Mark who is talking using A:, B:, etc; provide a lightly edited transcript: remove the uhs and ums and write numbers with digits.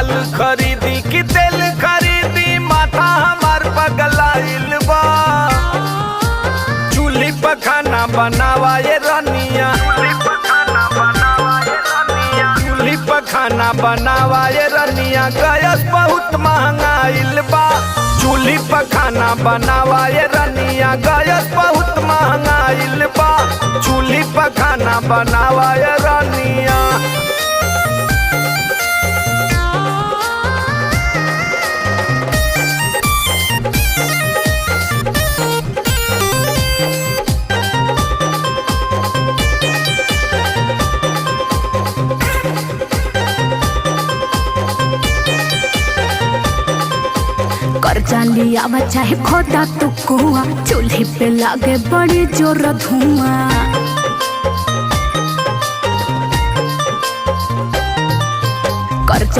A: दाल खरीदी कि तेल खरीदी, माथा हमार पगलाइल बा। चूल्ही पर खाना बनावा ये रनिया, चूल्ही पर खाना बनावा ये रनिया, गैस बहुत महंगाइल बा। चूल्ही पर खाना बनावा ये रनिया, गैस बहुत महंगाइल बा। चूल्ही पर खाना बनावा ये रनिया।
B: कर्जा लिया चाहे खोदा तू कुआ, चूल्हे पे लागे बड़ी जोर धुआं। कर्जा